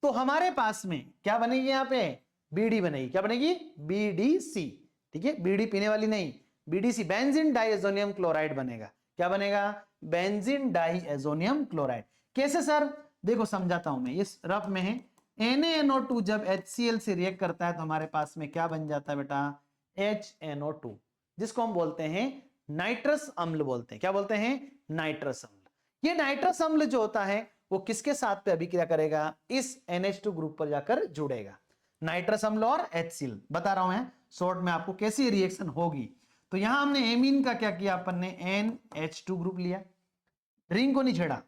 तो हमारे पास में क्या बनेगी, यहाँ पे BD बनेगी। क्या बनेगी, BDC, ठीक है, बीडी पीने वाली नहीं, BDC, बेंजीन डाइएजोनियम क्लोराइड बनेगा। क्या बनेगा, बेंजीन डाइएजोनियम क्लोराइड। कैसे सर, देखो समझाता हूं मैं, इस रफ में है, NaNO2 जब HCl से रिएक्ट करता है तो हमारे पास में क्या बन जाता है बेटा, HNO2, जिसको हम बोलते हैं नाइट्रस अम्ल बोलते हैं। क्या बोलते हैं, नाइट्रस अम्ल। ये नाइट्रस अम्ल जो होता है वो किसके साथ पे अभिक्रिया करेगा, इस NH2 ग्रुप पर जाकर जुड़ेगा। नाइट्रस अम्ल और HCl, बता रहा हूं मैं शॉर्ट में आपको कैसी रिएक्शन होगी। तो यहां हमने एमीन का क्या किया, अपन ने NH2 ग्रुप लिया, रिंग को नहीं छेड़ा,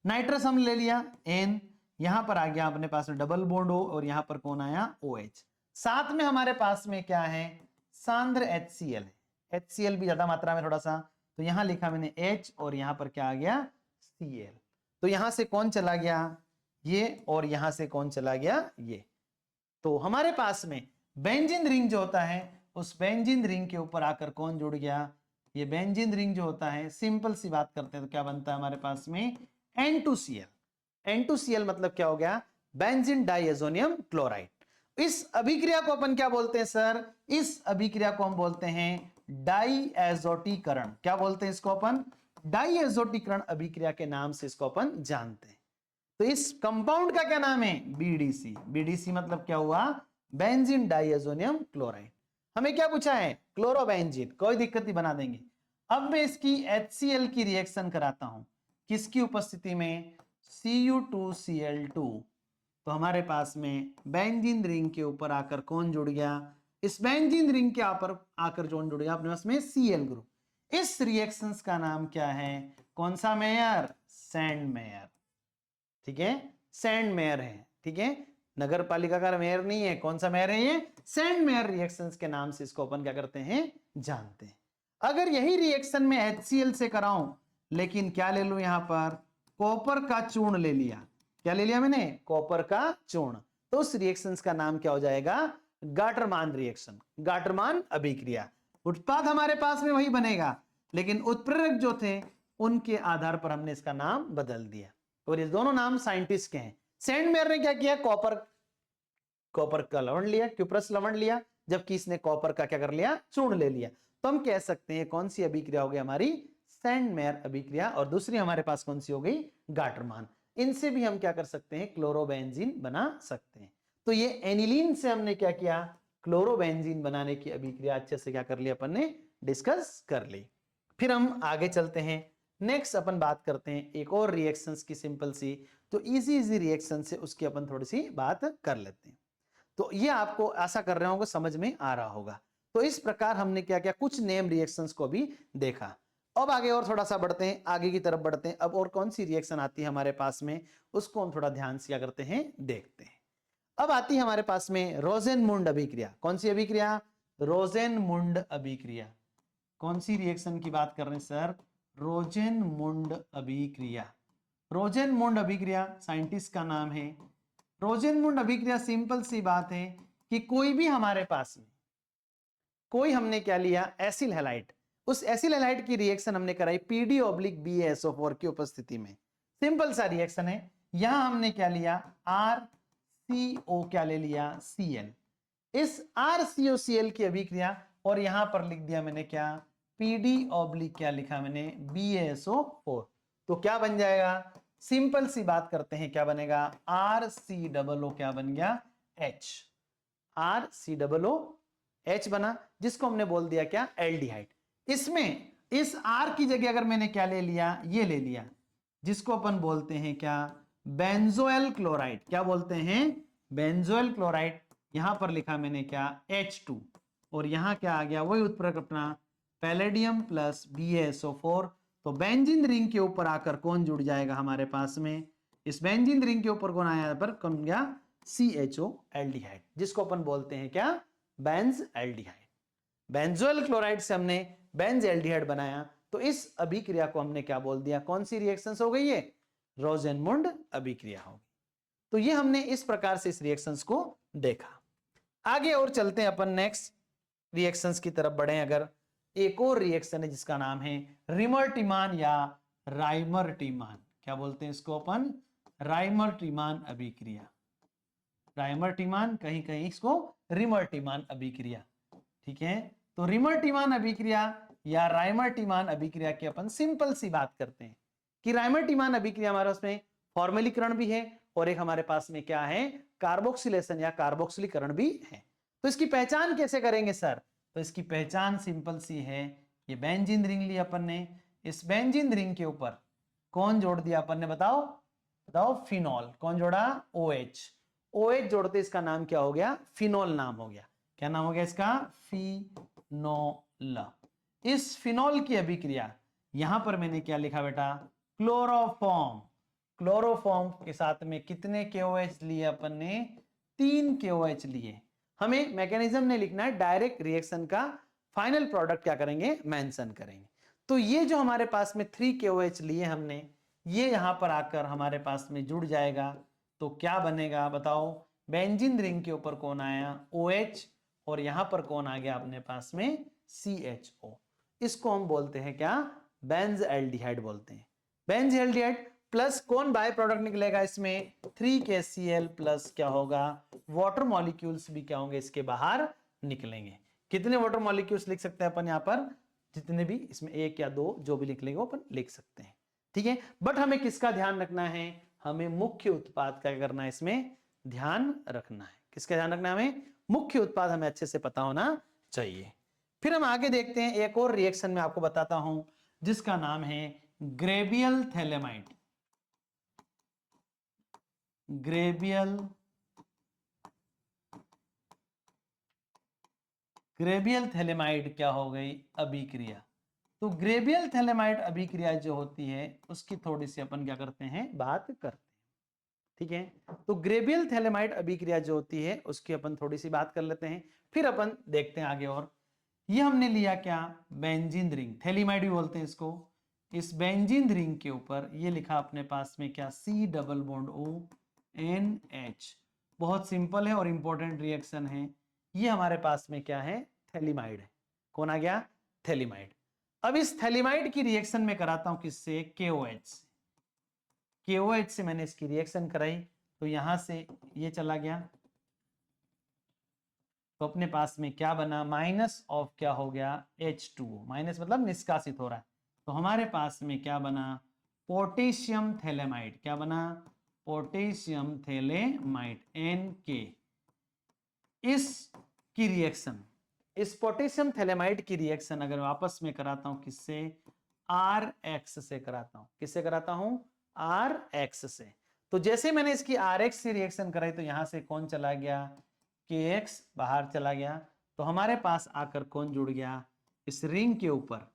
नाइट्रस अम्ल ले लिया N, यहां पर आ गया अपने पास में डबल बॉन्ड O, और यहां पर कौन आया, OH। साथ में हमारे पास में क्या है, सांद्र HCl है, HCl भी ज्यादा मात्रा में थोड़ा सा, तो यहां लिखा मैंने H, और यहां पर क्या आ गया, Cl। तो यहां से कौन चला गया, ये, और यहां से कौन चला गया, ये। तो हमारे पास में बेंजीन रिंग जो होता है, उस बेंजीन रिंग के ऊपर आकर कौन जुड़ गया, ये बेंजीन रिंग जो होता है, सिंपल सी बात करते हैं तो क्या बनता है हमारे पास में, N2Cl। N2Cl मतलब क्या हो गया, बेंजीन डाइएजोनियम क्लोराइड। इस अभिक्रिया को अपन क्या बोलते हैं सर, इस अभिक्रिया को हम बोलते हैं डाईएज़ोटीकरण। क्या बोलते हैं इसको अपन, डाईएज़ोटीकरण अभिक्रिया के नाम से इसको अपन जानते हैं। तो इस कंपाउंड का क्या नाम है, BDC। BDC मतलब क्या हुआ, बेंजीन डाइएजोनियम क्लोराइड। हमें क्या पूछा है? क्लोरोबेंजीन, कोई दिक्कत नहीं, बना देंगे। अब मैं इसकी HCl की रिएक्शन कराता हूं, किसकी उपस्थिति में? Cu2Cl2। तो हमारे पास में बेंजीन रिंग के ऊपर आकर कौन जुड़ गया? इस बेंजीन रिंग के ऊपर आकर कौन जुड़ गया अपने पास में? Cl group. इस रिएक्शंस का नाम क्या है? कौन सा मेयर? Sand mayor. ठीक है, सैंड मेयर है। ठीक है, नगर पालिका का मेयर नहीं है। कौन सा मेयर है ये? सैंड मेयर रिएक्शंस के नाम से इसको अपन क्या करते हैं? जानते हैं। अगर यही रिएक्शन में HCl से कराऊं, लेकिन क्या ले लूं यहां पर? कॉपर का चूर्ण ले लिया। क्या ले लिया मैंने? कॉपर का चूर्ण। तो उस रिएक्शंस का नाम क्या हो जाएगा? गाटरमान रिएक्शन, गाटरमान अभिक्रिया। उत्पाद हमारे पास में वही बनेगा, लेकिन उत्प्रेरक जो थे उनके आधार पर हमने इसका नाम बदल दिया। और ये दोनों नाम साइंटिस्ट के हैं। सैंडमेयर ने क्या किया? कॉपर का लवण लिया, क्यूप्रस लवण लिया, जबकि इसने कॉपर का क्या कर लिया? चूर्ण ले लिया। तो हम कह सकते हैं कौन सी अभिक्रिया हो गई हमारी? सैंडमेयर अभिक्रिया। और दूसरी हमारे पास कौन सी हो गई? गाटरमान। इनसे भी हम क्या कर सकते हैं? क्लोरोबेंजीन बना सकते हैं। तो ये एनिलीन से हमने क्या किया? क्लोरोबेंजीन बनाने की अभिक्रिया अच्छे से क्या कर ली अपन ने? डिस्कस कर ली। फिर हम आगे चलते हैं। नेक्स्ट अपन बात करते हैं एक और रिएक्शंस की, सिंपल सी। तो इजी रिएक्शन से उसकी अपन थोड़ी सी बात कर लेते हैं। तो ये आपको आशा कर रहे होंगे समझ में आ रहा होगा। तो इस प्रकार हमने क्या किया? कुछ नेम रिएक्शंस को भी देखा। अब आगे और थोड़ा सा बढ़ते हैं, आगे की तरफ बढ़ते हैं। अब और कौन सी रिएक्शन आती है हमारे पास में, उसको हम थोड़ा ध्यान से क्या करते हैं? देखते हैं। अब आती है हमारे पास में रोजेनमुंड अभिक्रिया। कौन सी अभिक्रिया? रोजेनमुंड अभिक्रिया। कौन सी रिएक्शन की बात कर रहे हैं सर? रोजेनमुंड अभिक्रिया। रोजेनमुंड अभिक्रिया साइंटिस्ट का नाम है। रोजेनमुंड अभिक्रिया सिंपल सी बात है कि कोई भी हमारे पास में, कोई हमने क्या लिया? Acyl halide. उस एसिल हैलाइड की रिएक्शन हमने कराई PD/BaSO4 की उपस्थिति में। सिंपल सा रिएक्शन है। यहां हमने क्या लिया? RCO क्या ले लिया? Cl। इस RCOCl की अभिक्रिया, और यहां पर लिख दिया मैंने क्या? PD/ क्या लिखा मैंने? BaSO4। तो क्या बन जाएगा? सिंपल सी बात करते हैं, क्या बनेगा? RCOO क्या बन गया? H। RCOOH बना, जिसको हमने बोल दिया क्या? एल्डिहाइड। इसमें इस R की जगह अगर मैंने क्या ले लिया? ये ले लिया, जिसको अपन बोलते हैं क्या? Benzoyl chloride. क्या बोलते हैं? Benzoyl chloride. यहां पर लिखा मैंने क्या? H2। और यहां क्या आ गया? वही उत्प्रेरक अपना पैलेडियम प्लस BaSO4। तो बेंजीन रिंग के ऊपर आकर कौन जुड़ जाएगा हमारे पास में? इस बेंजीन रिंग के ऊपर कौन आया? पर कौन गया? CHO एल्डिहाइड, जिसको अपन बोलते हैं क्या? Benz aldehyde. बेंजोइल क्लोराइड से हमने बेंज एल्डिहाइड बनाया। तो इस अभिक्रिया को हमने क्या बोल दिया? कौन सी रिएक्शंस हो गई? ये रोजेनमुंड अभिक्रिया होगी। तो ये हमने इस प्रकार से इस रिएक्शंस को देखा। आगे और चलते हैं अपन, नेक्स्ट रिएक्शंस की तरफ बढ़े। अगर एक और रिएक्शन है जिसका नाम है रिमर्टिमान या राइमर्टिमान। क्या बोलते हैं इसको अपन? राइमर्टिमान अभिक्रिया। राइमर्टिमान, कहीं कहीं इसको रिमर्टिमान अभिक्रिया। ठीक है, तो रिमर्टिमान अभिक्रिया या राइमर्टिमान अभिक्रिया की अपन सिंपल सी बात करते हैं कि राइमर्टिमान अभिक्रिया हमारे उसमें फॉर्मेलीकरण भी है, और एक हमारे पास में क्या है? कार्बोक्सिलेशन या कार्बोक्सिलीकरण भी है। तो इसकी पहचान कैसे करेंगे सर? तो इसकी पहचान सिंपल सी है। ये बेंजीन रिंग ली अपन ने, इस बेंजीन रिंग के ऊपर कौन जोड़ दिया अपन ने? बताओ बताओ। फिनॉल। कौन जोड़ा? OH। OH जोड़ते इसका नाम क्या हो गया? फिनॉल नाम हो गया। क्या नाम हो गया इसका? फिनोल। इस फिनॉल की अभिक्रिया, यहां पर मैंने क्या लिखा बेटा? क्लोरोफॉर्म। क्लोरोफॉर्म के साथ में कितने KOH लिए अपन ने? 3 KOH लिए। हमें मैकेनिज्म नहीं लिखना है, डायरेक्ट रिएक्शन का फाइनल प्रोडक्ट क्या करेंगे? मेंशन करेंगे। तो ये जो हमारे पास में 3 KOH लिए हमने, ये यहां पर आकर हमारे पास में जुड़ जाएगा। तो क्या बनेगा बताओ? बेंजीन रिंग के ऊपर कौन आया? OH। और यहां पर कौन आ गया अपने पास में? CHO। इसको हम बोलते हैं क्या? बेंज एल्डिहाइड बोलते हैं। बेंज एल्डिहाइड प्लस कौन बाय प्रोडक्ट निकलेगा इसमें? 3KCl प्लस क्या होगा? वाटर मॉलिक्यूल्स भी क्या होंगे? इसके बाहर निकलेंगे। कितने वाटर मॉलिक्यूल्स लिख सकते हैं अपन यहां पर? जितने भी, इसमें 1 या 2 जो भी लिख लेंगे अपन लिख सकते हैं। ठीक है, बट हमें किसका ध्यान रखना है? हमें मुख्य उत्पाद का करना है, इसमें ध्यान रखना है। किसका ध्यान रखना है? हमें मुख्य उत्पाद हमें अच्छे से पता होना चाहिए। फिर हम आगे देखते हैं, एक और रिएक्शन में आपको बताता हूं जिसका नाम है ग्रेबियल थैलेमाइड। ग्रेबियल थैलेमाइड क्या हो गई, अभिक्रिया। तो ग्रेबियल थैलेमाइड अभिक्रिया जो होती है उसकी थोड़ी सी अपन क्या करते हैं, बात करते हैं। ठीक है, तो ग्रेबियल थैलेमाइड अभिक्रिया जो होती है उसकी अपन थोड़ी सी बात कर लेते हैं, फिर अपन देखते हैं आगे। और ये हमने लिया क्या, बेंजीन रिंग, थैलेमाइड भी बोलते हैं इसको। इस बेंजीन रिंग के ऊपर ये लिखा अपने पास में क्या, C डबल बॉन्ड ONH। बहुत सिंपल है और इंपॉर्टेंट रिएक्शन है। ये हमारे पास में क्या है, थैलेमाइड है। कौन आ गया, थैलेमाइड। अब इस थैलेमाइड की रिएक्शन में कराता हूं किससे, KOH से। KOH से मैंने इसकी रिएक्शन कराई तो यहां से ये चला गया, तो अपने पास में क्या बना, माइनस ऑफ क्या हो गया, H2O। माइनस मतलब निष्कासित हो रहा है, तो हमारे पास में क्या बना, पोटेशियम थैलेमाइड। क्या बना, पोटेशियम थैलेमाइड NK। इसकी रिएक्शन, इस पोटेशियम थैलेमाइड की रिएक्शन अगर वापस में कराता हूं किससे, RX से कराता हूं। किससे कराता हूं, RX से। तो जैसे मैंने इसकी RX से रिएक्शन कराई तो यहां से कौन चला गया, KX बाहर चला गया, तो हमारे पास आकर कौन जुड़ गया, इस रिंग के ऊपर।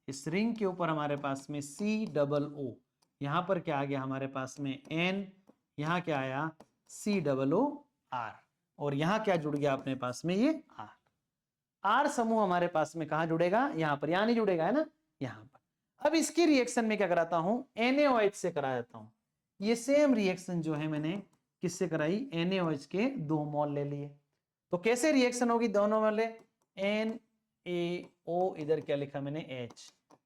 इस रिंग के ऊपर हमारे पास में COO, यहां पर क्या आ गया हमारे पास में N, यहां क्या आया COOR, और यहां क्या जुड़ गया अपने पास में, ये R समूह हमारे पास में कहां जुड़ेगा, यहां पर, यहां नहीं जुड़ेगा, है ना, यहां पर। अब इसकी रिएक्शन में क्या कराता हूं, NaOH से करा देता हूं। ये सेम रिएक्शन जो है मैंने किससे कराई, NaOH के 2 मोल ले लिए। तो कैसे रिएक्शन होगी, दोनों वाले NaO, इधर क्या लिखा मैंने H,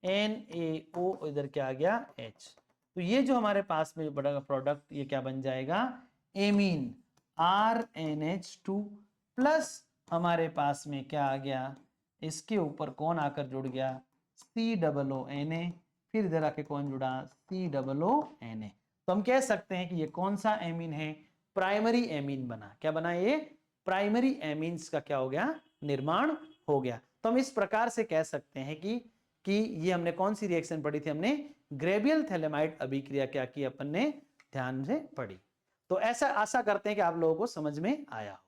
NaO इधर क्या आ गया H। तो ये जो हमारे पास में बड़ा प्रोडक्ट ये क्या बन जाएगा, एमीन RNH2 प्लस हमारे पास में क्या आ गया, इसके ऊपर कौन आकर जुड़ गया, COONA, फिर इधर आके कौन जुड़ा, COONA। तो हम कह सकते हैं कि ये कौन सा एमीन है, प्राइमरी एमीन बना। क्या बना, ये प्राइमरी एमीन्स का क्या हो गया, निर्माण हो गया। तो हम इस प्रकार से कह सकते हैं कि ये हमने कौन सी रिएक्शन पढ़ी थी, हमने ग्रेबियल थैलेमाइड अभिक्रिया क्या की अपन ने ध्यान से पढ़ी। तो ऐसा आशा करते हैं कि आप लोगों को समझ में आया हो।